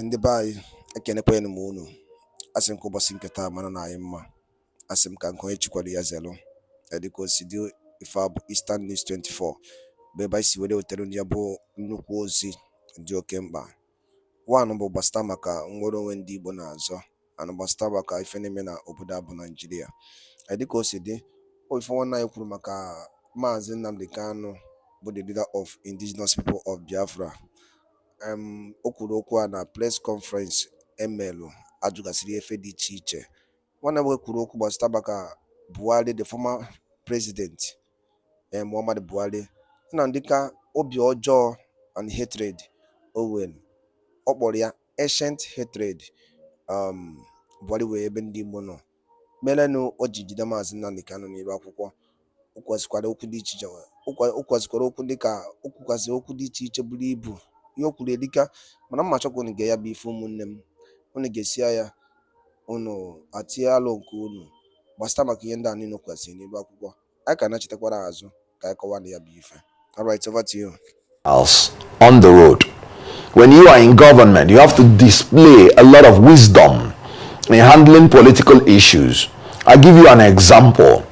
Ndị be anyị ekenekwanụ m unu. Asị m ka ụbọchị nke taa mara na anyị mma. Asị m ka nke onye chikwara ya zelu. Dịka o si dị ife a bụ Eastern News 24 bụ ebe anyị si were wetara ya bụ nnukwu ozi dị oke mkpa. One bụ gbasata maka nnwere onwe ndị Igbo na-azọ ana gbasata maka ife na-eme na obodo a bụ Naịjirịa. Dịka o si dị ife nwanne anyị kwuru maka Maazị Nnamdi Kanu bụ the leader of indigenous people of Biafra. O kwuru okwu a na press conference emelu ajụgasịrị efe dị iche iche. Nwanne m kwuru okwu gbasata maka Buhari, the former president, Muhammadu Buhari, na ndịka obi ọjọọ and hatred o nwere. Ọ kpọrọ ya ancient hatred. Buhari wee ebe ndị Igbo nọ merenụ o ji jide Maazị Nnamdi Kanu n'iru akwụkwọ. Ụkwasịkwara okwu dị iche iche, ụkwasịkwara okwu dịka okwukwasị okwu dị iche iche buru ibu. Ihe o kwuru edika, mana mma chọkwa unu ga ya bụ ife ụmụnne m, unu ga-esia ya, unu atie alụ nke unu gbasata maka ihe ndị a niile kwesịrị n'elu akwụkwọ. Anyị ka na-echetakwara azụ ka anyị kọwaa ya bụ ife. All right, over to you. On the road. When you are in government, you have to display a lot of wisdom in handling political issues. I'll give you an example.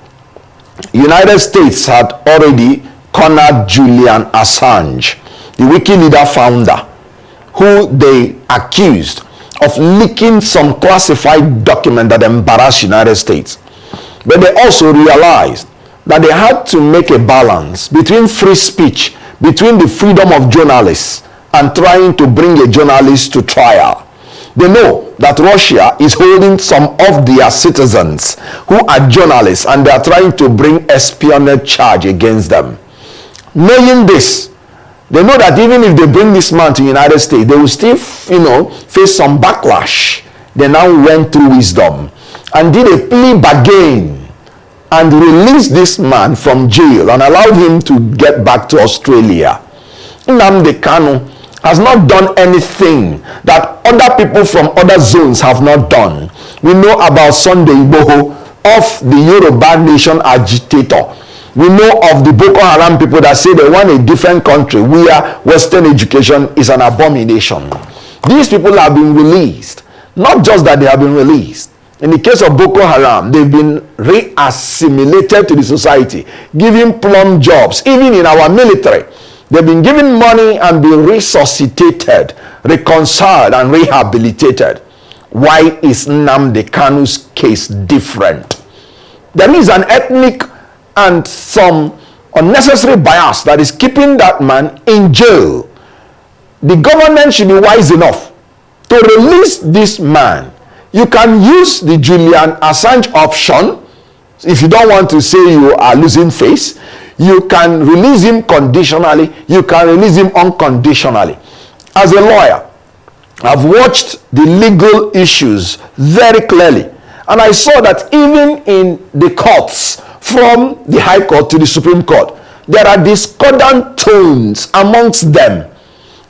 United States had already cornered Julian Assange, the WikiLeaks founder, who they accused of leaking some classified document that embarrassed United States. But they also realized that they had to make a balance between free speech, between the freedom of journalists and trying to bring a journalist to trial. They know that Russia is holding some of their citizens who are journalists and they are trying to bring espionage charge against them. Knowing this, they know that even if they bring this man to the United States, they will still, face some backlash. They now went through wisdom and did a plea bargain and released this man from jail and allowed him to get back to Australia. Nnamdi Kanu has not done anything that other people from other zones have not done. We know about Sunday Igboho, of the Yoruba nation agitator. We know of the Boko Haram people that say they want a different country where Western education is an abomination. These people have been released. Not just that they have been released. In the case of Boko Haram, they've been re-assimilated to the society, given plum jobs, even in our military. They've been given money and been resuscitated, reconciled, and rehabilitated. Why is Nnamdi Kanu's case different? There is an ethnic and some unnecessary bias that is keeping that man in jail. The government should be wise enough to release this man. You can use the Julian Assange option if you don't want to say you are losing face. You can release him conditionally. You can release him unconditionally. As a lawyer, I've watched the legal issues very clearly. And I saw that even in the courts, from the High Court to the Supreme Court, there are discordant tones amongst them.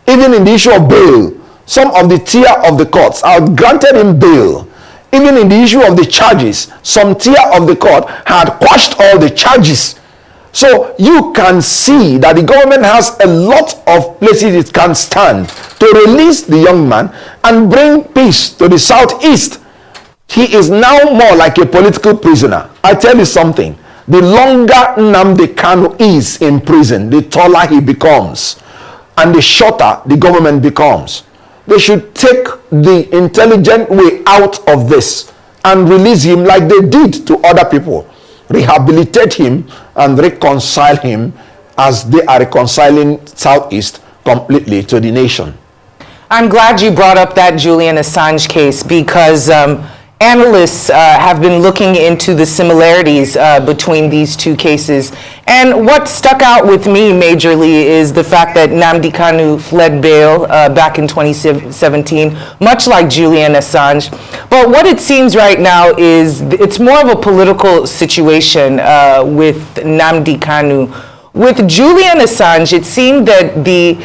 Even in the issue of bail, some of the tier of the courts are granted him bail. Even in the issue of the charges, some tier of the court had quashed all the charges. So you can see that the government has a lot of places it can stand to release the young man and bring peace to the southeast. He is now more like a political prisoner. I tell you something, the longer Nnamdi Kanu is in prison, the taller he becomes and the shorter the government becomes. They should take the intelligent way out of this and release him like they did to other people. Rehabilitate him and reconcile him as they are reconciling Southeast completely to the nation. I'm glad you brought up that Julian Assange case because analysts have been looking into the similarities between these two cases. And what stuck out with me majorly is the fact that Nnamdi Kanu fled bail back in 2017, much like Julian Assange. But what it seems right now is it's more of a political situation with Nnamdi Kanu. With Julian Assange, it seemed that the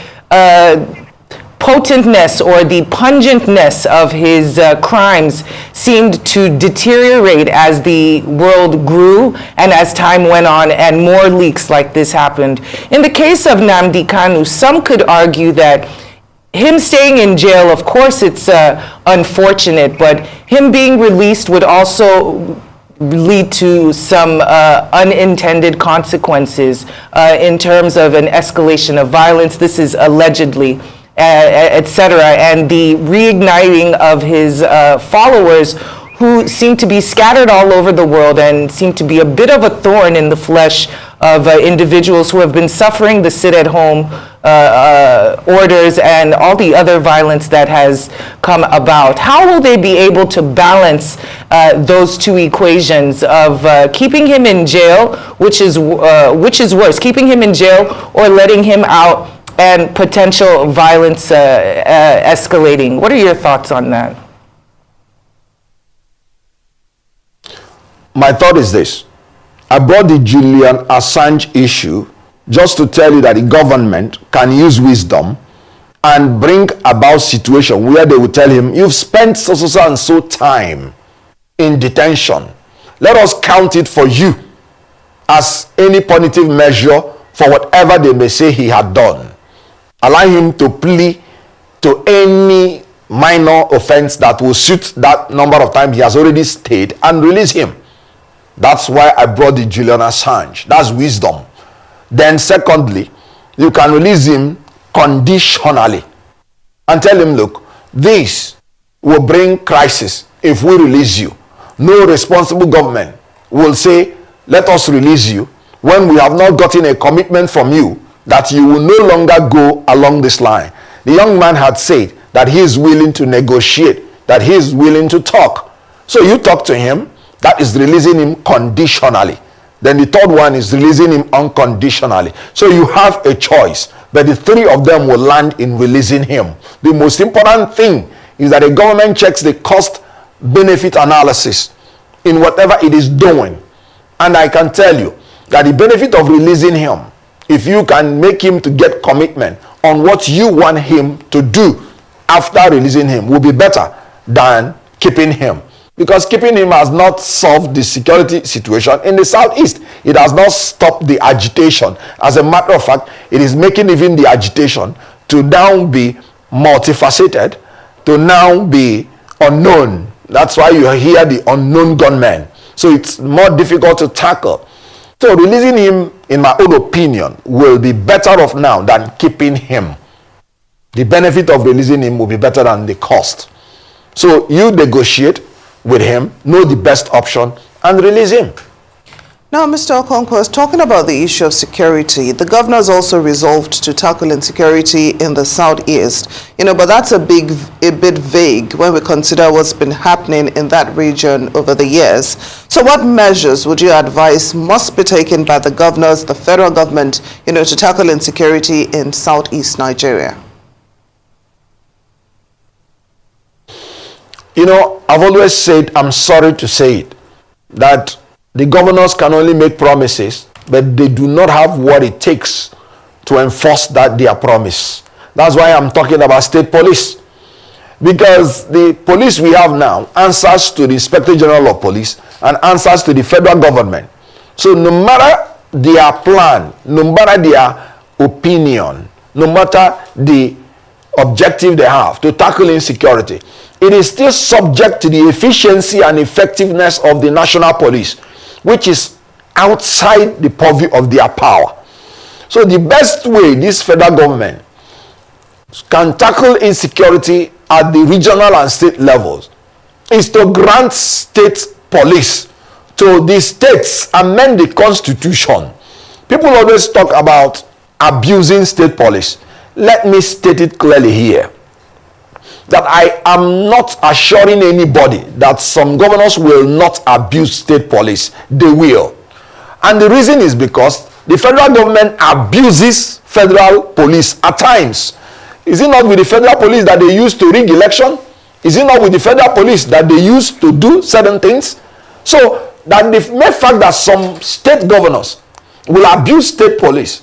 potentness or the pungentness of his crimes seemed to deteriorate as the world grew and as time went on and more leaks like this happened. In the case of Nnamdi Kanu, some could argue that him staying in jail, of course, it's unfortunate, but him being released would also lead to some unintended consequences in terms of an escalation of violence. This is allegedly, etc., and the reigniting of his followers who seem to be scattered all over the world and seem to be a bit of a thorn in the flesh of individuals who have been suffering the sit-at-home orders and all the other violence that has come about. How will they be able to balance those two equations of keeping him in jail, which is worse, keeping him in jail or letting him out and potential violence escalating? What are your thoughts on that? My thought is this. I brought the Julian Assange issue just to tell you that the government can use wisdom and bring about situation where they will tell him, you've spent so and so time in detention. Let us count it for you as any punitive measure for whatever they may say he had done. Allow him to plea to any minor offense that will suit that number of time he has already stayed and release him. That's why I brought the Julian Assange. That's wisdom. Then secondly, you can release him conditionally and tell him, look, this will bring crisis if we release you. No responsible government will say, let us release you when we have not gotten a commitment from you that you will no longer go along this line. The young man had said that he is willing to negotiate, that he is willing to talk. So you talk to him. That is releasing him conditionally. Then the third one is releasing him unconditionally. So you have a choice, but the three of them will land in releasing him. The most important thing is that the government checks the cost-benefit analysis in whatever it is doing. And I can tell you that the benefit of releasing him, if you can make him to get commitment on what you want him to do after releasing him, will be better than keeping him. Because keeping him has not solved the security situation in the southeast. It has not stopped the agitation. As a matter of fact, it is making even the agitation to now be multifaceted, to now be unknown. That's why you hear the unknown gunmen. So it's more difficult to tackle. So releasing him, in my own opinion, will be better off now than keeping him. The benefit of releasing him will be better than the cost. So you negotiate with him, know the best option, and release him. Now, Mr. Okonkwo, talking about the issue of security, the governors also resolved to tackle insecurity in the southeast. But that's a bit vague when we consider what's been happening in that region over the years. So what measures would you advise must be taken by the governors, the federal government, to tackle insecurity in southeast Nigeria? I've always said, I'm sorry to say it, that the governors can only make promises, but they do not have what it takes to enforce their promise. That's why I'm talking about state police. Because the police we have now answers to the Inspector General of Police and answers to the federal government. So no matter their plan, no matter their opinion, no matter the objective they have to tackle insecurity, it is still subject to the efficiency and effectiveness of the national police, which is outside the purview of their power. So the best way this federal government can tackle insecurity at the regional and state levels is to grant state police to the states, amend the constitution. People always talk about abusing state police. Let me state it clearly here, that I am not assuring anybody that some governors will not abuse state police. They will. And the reason is because the federal government abuses federal police at times. Is it not with the federal police that they use to rig election? Is it not with the federal police that they use to do certain things? So that the mere fact that some state governors will abuse state police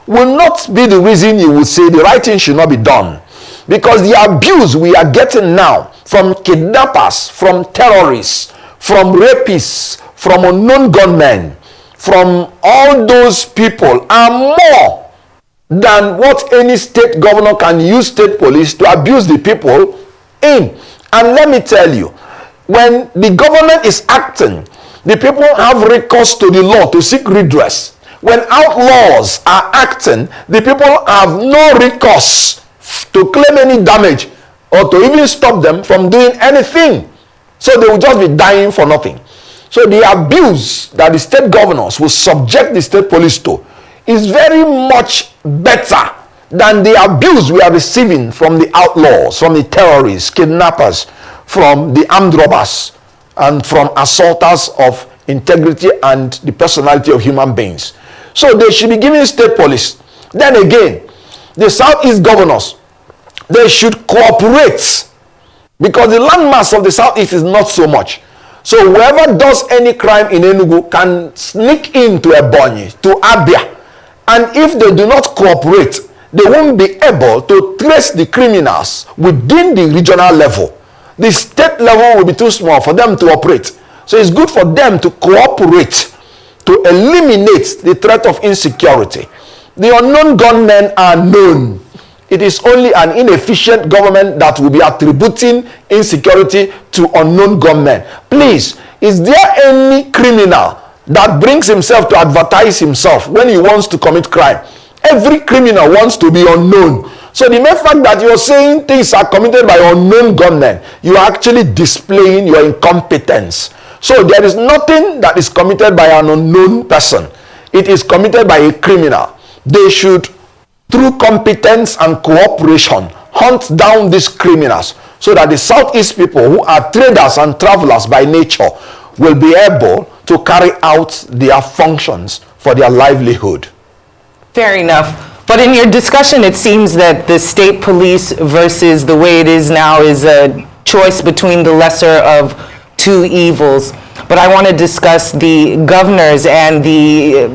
will not be the reason you will say the right thing should not be done. Because the abuse we are getting now from kidnappers, from terrorists, from rapists, from unknown gunmen, from all those people are more than what any state governor can use state police to abuse the people in. And let me tell you, when the government is acting, the people have recourse to the law to seek redress. When outlaws are acting, the people have no recourse to claim any damage or to even stop them from doing anything. So they will just be dying for nothing. So the abuse that the state governors will subject the state police to is very much better than the abuse we are receiving from the outlaws, from the terrorists, kidnappers, from the armed robbers, and from assaulters of integrity and the personality of human beings. So they should be giving state police. Then again, the Southeast governors, they should cooperate, because the landmass of the Southeast is not so much. So whoever does any crime in Enugu can sneak into Ebonyi, to Abia, and if they do not cooperate, they won't be able to trace the criminals within the regional level. The state level will be too small for them to operate. So it's good for them to cooperate to eliminate the threat of insecurity. The unknown gunmen are known. It is only an inefficient government that will be attributing insecurity to unknown gunmen. Please, is there any criminal that brings himself to advertise himself when he wants to commit crime? Every criminal wants to be unknown. So the mere fact that you're saying things are committed by unknown gunmen, you are actually displaying your incompetence. So there is nothing that is committed by an unknown person. It is committed by a criminal. They should, through competence and cooperation, hunt down these criminals so that the Southeast people, who are traders and travelers by nature, will be able to carry out their functions for their livelihood. Fair enough. But in your discussion, it seems that the state police versus the way it is now is a choice between the lesser of two evils. But I want to discuss the governors and the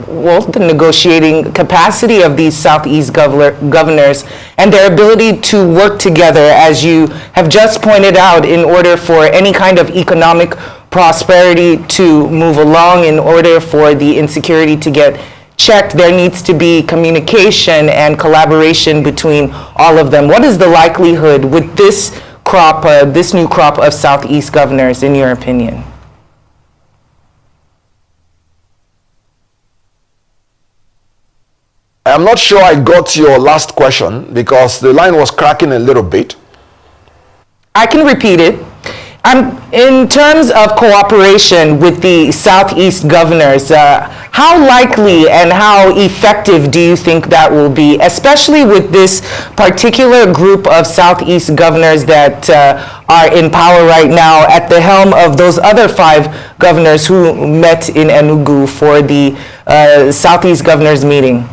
negotiating capacity of these Southeast governors and their ability to work together, as you have just pointed out, in order for any kind of economic prosperity to move along, in order for the insecurity to get checked. There needs to be communication and collaboration between all of them. What is the likelihood with this crop, this new crop of Southeast governors, in your opinion? I'm not sure I got your last question because the line was cracking a little bit. I can repeat it. In terms of cooperation with the Southeast governors, how likely and how effective do you think that will be, especially with this particular group of Southeast governors that are in power right now at the helm of those other 5 governors who met in Enugu for the Southeast governors meeting?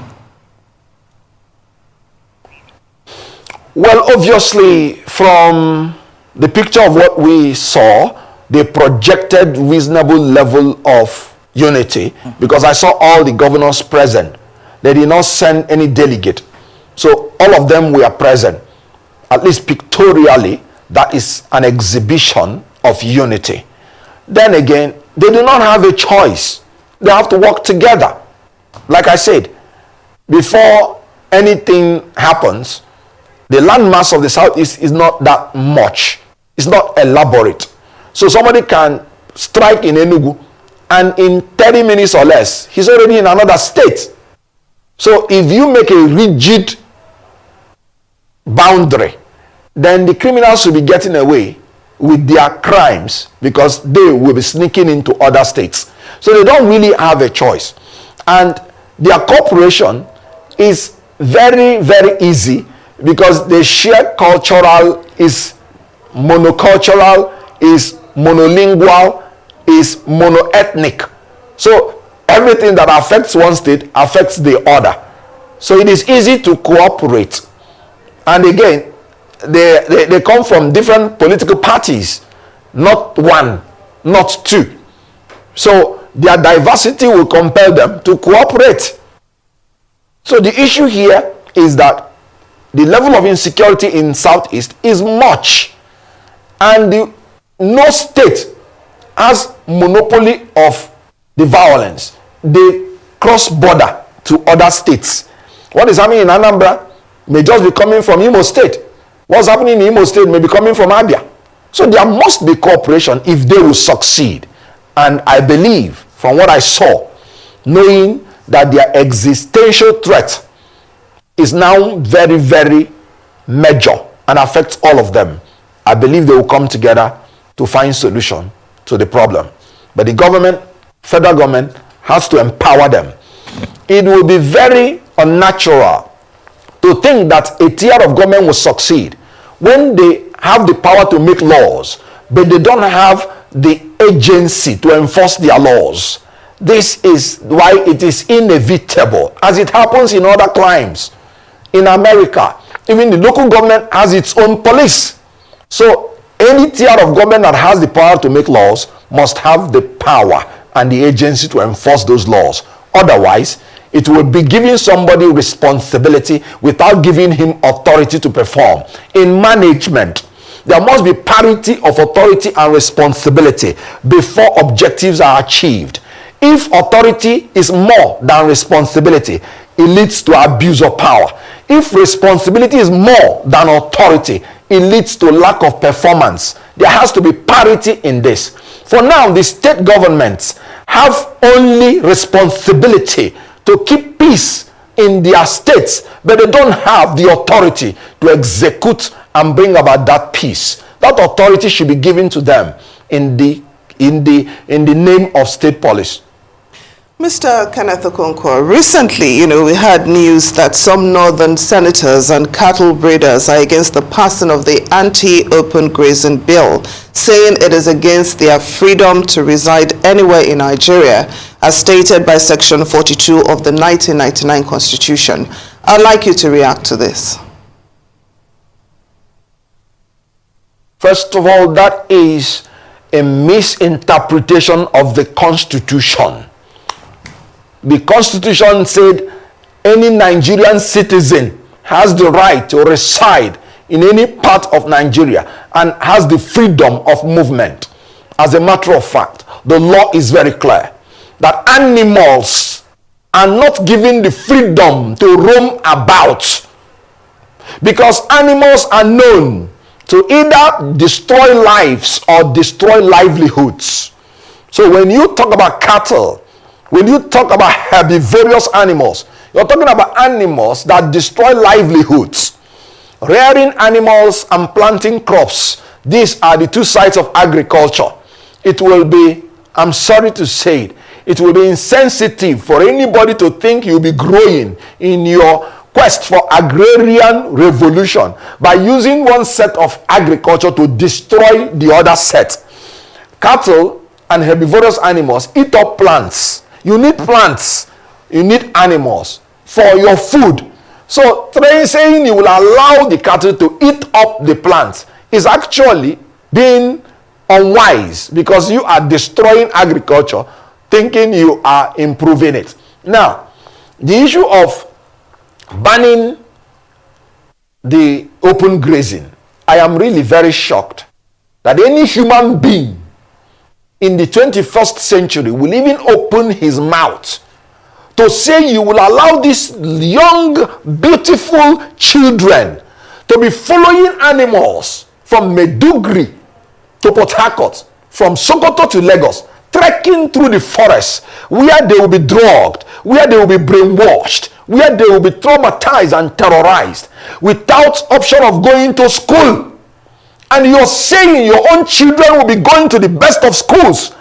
Well, obviously, from the picture of what we saw, they projected reasonable level of unity, because I saw all the governors present. They did not send any delegate. So all of them were present. At least pictorially, that is an exhibition of unity. Then again, they do not have a choice. They have to work together. Like I said, before anything happens, the landmass of the Southeast is not that much. It's not elaborate. So somebody can strike in Enugu, and in 30 minutes or less, he's already in another state. So if you make a rigid boundary, then the criminals will be getting away with their crimes because they will be sneaking into other states. So they don't really have a choice. And their cooperation is very, very easy because they share cultural, is monocultural, is monolingual, is monoethnic. So everything that affects one state affects the other. So it is easy to cooperate. And again, they come from different political parties, not one, not 2. So their diversity will compel them to cooperate. So the issue here is that the level of insecurity in Southeast is much, and no state has monopoly of the violence. They cross border to other states. What is happening in Anambra may just be coming from Imo State. What's happening in Imo State may be coming from Abia. So there must be cooperation if they will succeed. And I believe, from what I saw, knowing that their existential threat is now very, very major and affects all of them, I believe they will come together to find solution to the problem. But the government, federal government, has to empower them. It will be very unnatural to think that a tier of government will succeed when they have the power to make laws, but they don't have the agency to enforce their laws. This is why it is inevitable, as it happens in other crimes. In America, even the local government has its own police. So any tier of government that has the power to make laws must have the power and the agency to enforce those laws. Otherwise, it will be giving somebody responsibility without giving him authority to perform. In management, there must be parity of authority and responsibility before objectives are achieved. If authority is more than responsibility, it leads to abuse of power. If responsibility is more than authority, it leads to lack of performance. There has to be parity in this. For now, the state governments have only responsibility to keep peace in their states, but they don't have the authority to execute and bring about that peace. That authority should be given to them in the name of state police. Mr. Kenneth Okonkwo, recently, we had news that some northern senators and cattle breeders are against the passing of the anti-open grazing bill, saying it is against their freedom to reside anywhere in Nigeria, as stated by Section 42 of the 1999 Constitution. I'd like you to react to this. First of all, that is a misinterpretation of the Constitution. The Constitution said any Nigerian citizen has the right to reside in any part of Nigeria and has the freedom of movement. As a matter of fact, the law is very clear that animals are not given the freedom to roam about, because animals are known to either destroy lives or destroy livelihoods. So when you talk about cattle, when you talk about herbivorous animals, you're talking about animals that destroy livelihoods. Rearing animals and planting crops, these are the two sides of agriculture. It will be, I'm sorry to say it, it will be insensitive for anybody to think you'll be growing in your quest for agrarian revolution by using one set of agriculture to destroy the other set. Cattle and herbivorous animals eat up plants. You need plants, you need animals for your food. So saying you will allow the cattle to eat up the plants is actually being unwise, because you are destroying agriculture thinking you are improving it. Now, the issue of banning the open grazing, I am really very shocked that any human being in the 21st century will even open his mouth to say you will allow these young, beautiful children to be following animals from Maiduguri to Port Harcourt, from Sokoto to Lagos, trekking through the forest where they will be drugged, where they will be brainwashed, where they will be traumatized and terrorized without option of going to school. And you're saying your own children will be going to the best of schools,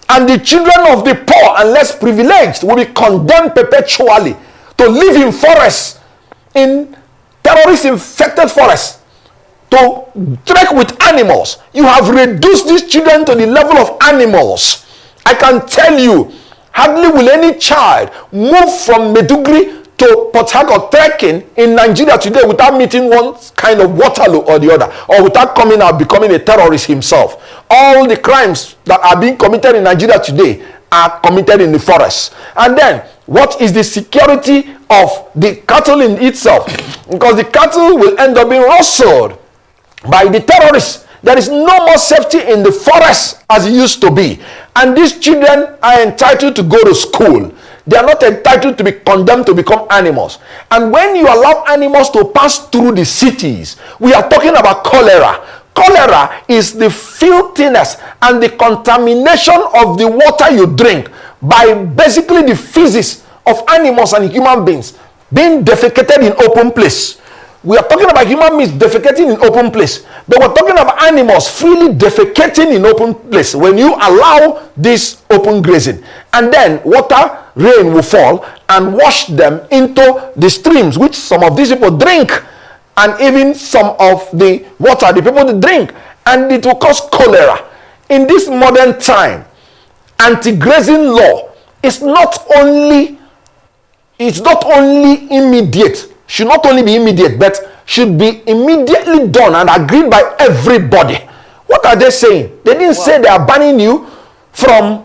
and the children of the poor and less privileged will be condemned perpetually to live in forests, in terrorist-infected forests, to trek with animals. You have reduced these children to the level of animals. I can tell you, hardly will any child move from Maiduguri to Port Harcourt trekking in Nigeria today without meeting one kind of Waterloo or the other, or without coming out becoming a terrorist himself. All the crimes that are being committed in Nigeria today are committed in the forest. And then, what is the security of the cattle in itself? Because the cattle will end up being rustled by the terrorists. There is no more safety in the forest as it used to be. And these children are entitled to go to school. They are not entitled to be condemned to become animals. And when you allow animals to pass through the cities, we are talking about cholera. Cholera is the filthiness and the contamination of the water you drink by basically the feces of animals and human beings being defecated in open place. We are talking about human beings defecating in open place, but we're talking about animals freely defecating in open place when you allow this open grazing. And then water, rain will fall and wash them into the streams, which some of these people drink, and even some of the water the people drink, and it will cause cholera. In this modern time, anti-grazing law is not only immediate, should not only be immediate, but should be immediately done and agreed by everybody. What are they saying? They didn't say they are banning you from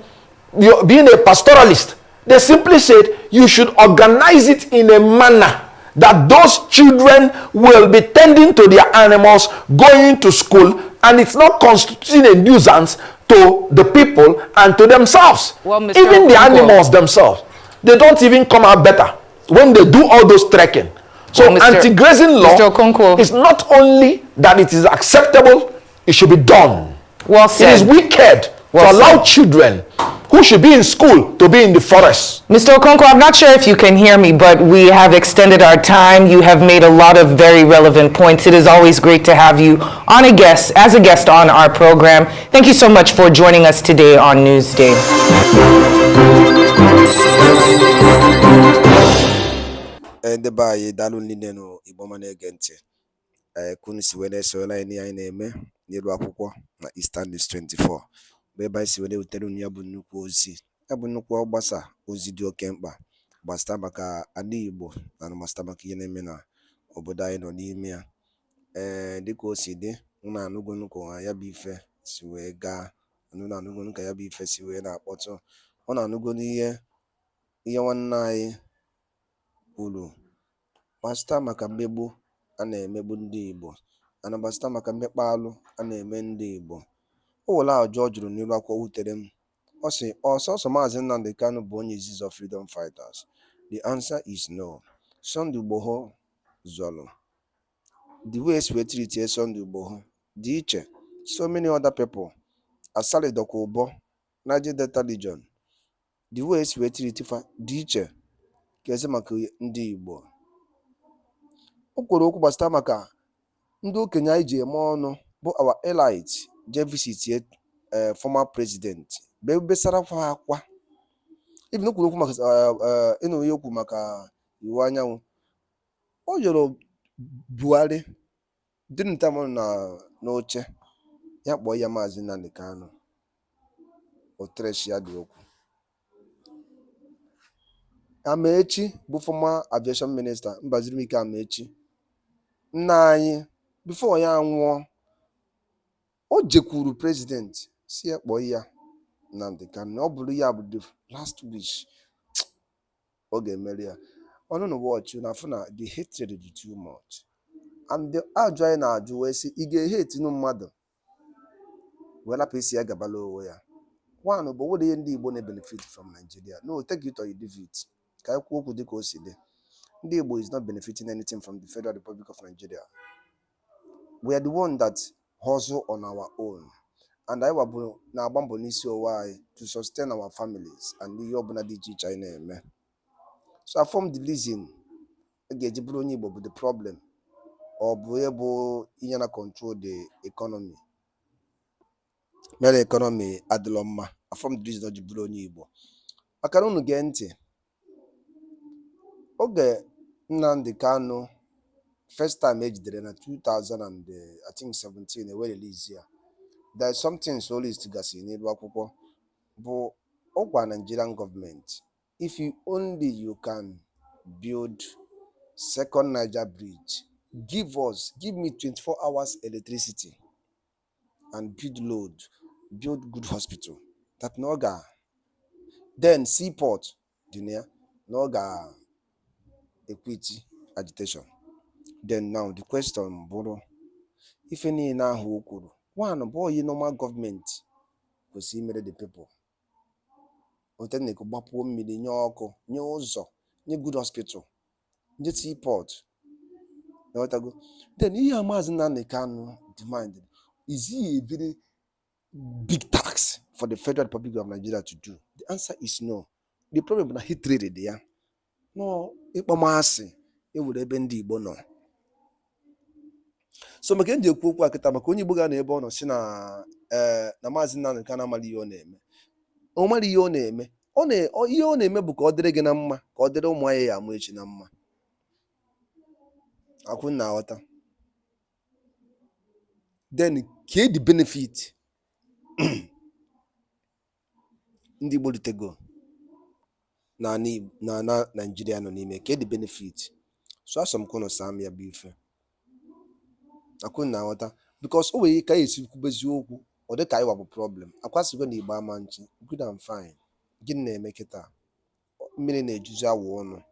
being a pastoralist. They simply said you should organize it in a manner that those children will be tending to their animals, going to school, and it's not constituting a nuisance to the people and to themselves. Well, Mr. Even the Okonkwo, animals themselves, they don't even come out better when they do all those trekking. So anti-grazing law is not only that it is acceptable, it should be done. Well said. It is wicked to allow children who should be in school to be in the forest. Mr. Okonkwo, I'm not sure if you can hear me, but we have extended our time. You have made a lot of very relevant points. It is always great to have you on as a guest on our program. Thank you so much for joining us today on Newsday. Ndị be anyị daalụ niile nụ Igbo ma na-ege ntị. Kunu si wee so na anyị na-eme n'elu akwụkwọ na Eastern News 24. Bụ ebe anyị si wee wutere unu ya bụ nnukwu ozi. Ya bụ nnukwu ọgbasa ozi dị oke mkpa gbasara maka ala Igbo na gbasara maka ihe na-eme na obodo anyị nọ n'ime ya. Dịka o si dị, unu anụgo nnukwu ya bụ ife si wee gaa, unu anụgo nnukwu ya bụ ife si wee na-akpọtụ. Ọ na-anụgo n'ihe nwanne anyị kwuru gbasara maka mmegbu a na-emegbu ndị Igbo, ana gbasara maka mmekpa alụ a na-eme ndị Igbo. O were ajụ ọ jụrụ n'iru akwụkwọ wutere m. Ọ sị ọsọsọ Maazị Nnamdi Kanu bụ onye izizi of freedom fighters. The answer is no. Sunday Igboho zọrọ. The way we treat Sunday Igboho dị iche. So many other people, Asali Dokwa Ubo, Niger Delta region, the way we treat fa dị iche keze maka ndị Igbo. O kwuru okwu gbasara maka ndị okenye anyị ji eme ọnụ bụ our elite je visit former president besara kwa akwa. Even o kwuru okwu maka ịnụ ya okwu maka iwu anyanwụ. O jụrụ Buhari dị ntamu n'oche ya kpọọ ya Maazị Nnamdi Kanu. O treshi ya dị okwu. Amaechi bụ former aviation minister Mbazirike Amaechi, nna anyị before ya nwụọ, o jekwuru president si ya kpọọ ya Nnamdi Kanu. Ọ bụrụ ya bụ the last wish ọ ga-emeri ya. Ọnụ na watch na afụ na the hatred is too much, and the ajụ anyị na-ajụ wee sị ị ga-ehate mmadụ wee lapụ isi ya gabala onwe ya. One bụ were ihe ndị Igbo na-benefit from Nigeria. No, take it or you leave it. Ka ekwu okwu dịka o si dị. Ndị Igbo is not benefiting anything from the Federal Republic of Nigeria. We are the one that hustle on our own. And anyị wabụ na-agba mbọ n'isi onwe anyị to sustain our families and ihe ọbụla dị iche iche anyị na-eme. So I form the reason ga-eji bụrụ onye Igbo bụ the problem. Ọ bụ ebe ihe na control the economy. Mere economy adịlọ mma. I form the reason o ji bụrụ onye Igbo. Maka na unu gee ntị. Oge Nnamdi Kanu first time ejidere na 2017 ewe release ya. There is something solist gasị n'elu akwụkwọ bụ ọgwa Nigerian government. If you can build second Niger bridge, give me 24 hours electricity and build good hospital. That Noga. Then seaport, Noga equity agitation. Then now the question, Boro, if any now who could one boy normal government will see the people. Oteneke gbapuo mmiri, nye ọkụ, nye ụzọ, nye good hospital, nye seaport. Then ihe Maazị Nnamdi Kanu demanded, is he a very big tax for the Federal Republic of Nigeria to do? The answer is no. The problem is na hatred dị ya. No, ịkpọmasị ewere ebe ndị Igbo nọ. So maka ndị ekwu okwu akịta maka onye Igbo ga na ebe ọ nọ si na Maazị Nnamdi Kanu amara ihe ọ na-eme. Ọ mara ihe ọ na-eme. Ihe ọ na-eme bụ ka ọ dịrị gị na mma, ka ọ dịrị ụmụ anyị ya amụ echi na mma. Akwụ na aghọta. Then the benefit ndị Igbo ritego na Nigeria nọ n'ime, the benefit. So asọmkụ saa m ya bụ ife. Akwụ na aghọta. Because o nwere ka esi kwubezi okwu, ọ dị ka anyị wabụ problem. Akwasịgo na Igbo ama nchi, good and fine. Gịnị na-eme kịta? Mmiri na-ejuzi awụ ọnụ.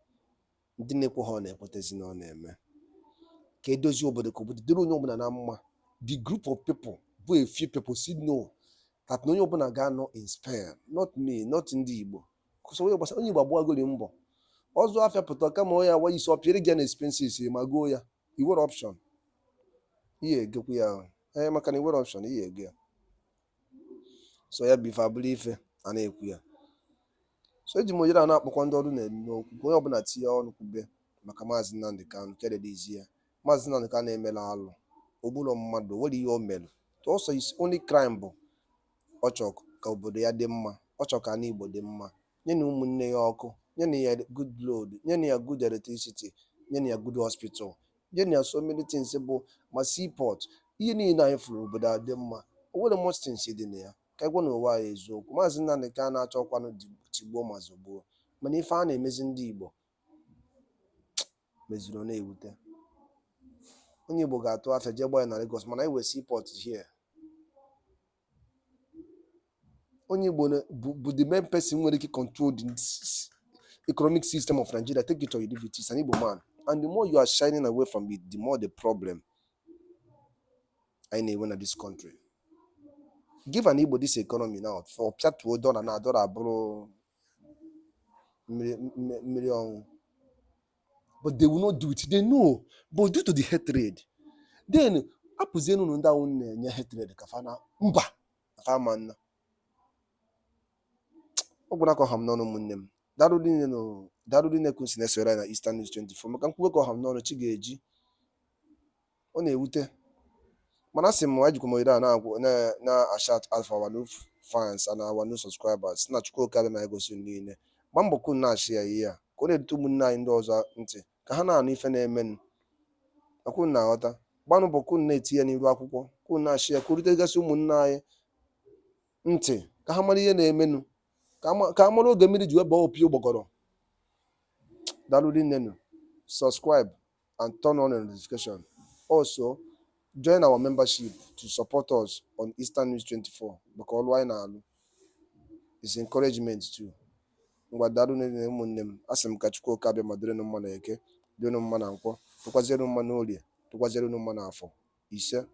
Ndị na-ekwu ha ọ na-ekwetezi na ọ na-eme. Ka edozi obodo ka obodo dịrị onye ọbụla na mma. The group of people, a few people say no, that no one ga no inspire, not me, not ndị Igbo. So onye Igbo agbagori mbọ. Ọzọ afịa pụta kama ọ ya wa isi ọpịrị gị na expenses ma go ya. Iwere option. Ihe egekwu ya. Maka na iwere option ihe ege ya. So ya bifa abụrụ ife a na-ekwu ya. So eji m ojere a na-akpọkwa ndị ọrụ n'okwu. Onye ọbụla tinye ọnụ kwube maka Maazị Nnamdi Kanu kededizi ya. Maazị Nnamdi Kanu emela alụ. Ogburo mmadụ nwere ihe o mere. Also his only crime bụ ọ chọrọ ka obodo ya dị mma, ọ chọrọ ka Igbo dị mma, nye na ụmụnne ya ọkụ, nye na ya good road, nye na ya good electricity, nye na ya good hospital, nye na ya so many things bụ ma seaport. Ihe niile anyị fụrụ obodo a dị mma. O nwere most things dị na ya. Ka egwe na ụwa ya eziokwu. Maazị Nnamdi Kanu na-achọkwanụ tigbuo ma zọgbuo. Mana ife a na-emezi ndị Igbo meziri ọ na-ewute. Onye Igbo ga-atụ afịa jee gbaa ya na Lagos, mana anyị wee seaport here. Onye Igbo bụ the main person nwere ike control the economic system of Nigeria. Take it or you leave it. It's an Igbo man. And the more you are shining away from it, the more the problem I know when at this country. Give an Igbo this economy now for Piatu dollar na dollar abụrụ million. But they will not do it. They know. But due to the hatred, then apụzienu ndị ahụ na-enye hatred ka fa na mba afa manna. Ọ gwara ka ọham n'ọnụ ụmụnne m. Darụdị na-ekwusi na-esore na Eastern News 24. Maka nkwuwe ka ọham n'ọnụ chi ga-eji. Ọ na-ewute. Mana asị m ejikwa m ohere a na-ashat alpha our new fans and our new subscribers. Na Chukwu oke abịa ma egosi niile. Gba mbọ kwunu na-ashị ya ihe a. Ka ọ na-edute ụmụnne anyị ndị ọzọ ntị. Ka ha na-anụ ife na-emenụ. Akwụnụ na-aghọta. Gbanụ mbọ kwunu na-etinye n'iru akwụkwọ. Kwunu na-ashị ya. Ka o rutegasị ụmụnne anyị ntị. Ka ha mara ihe na-emenụ. Ka a mara oge mmiri ji wee baa opi ụgbọgọrọ. Dalụ nnenu. Subscribe and turn on the notification. Also, join our membership to support us on Eastern News 24. Maka ọlụ anyị na-alụ. It's encouragement too. Ngwa dalụ nnenu ụmụnne m. Asị m ka Chukwu oke abịa ma dịrịnụ mma na Eke, dịrịnụ mma na Nkwọ, tụkwazịrịnụ mma na Orie, tụkwazịrịnụ mma na Afọ. Ise.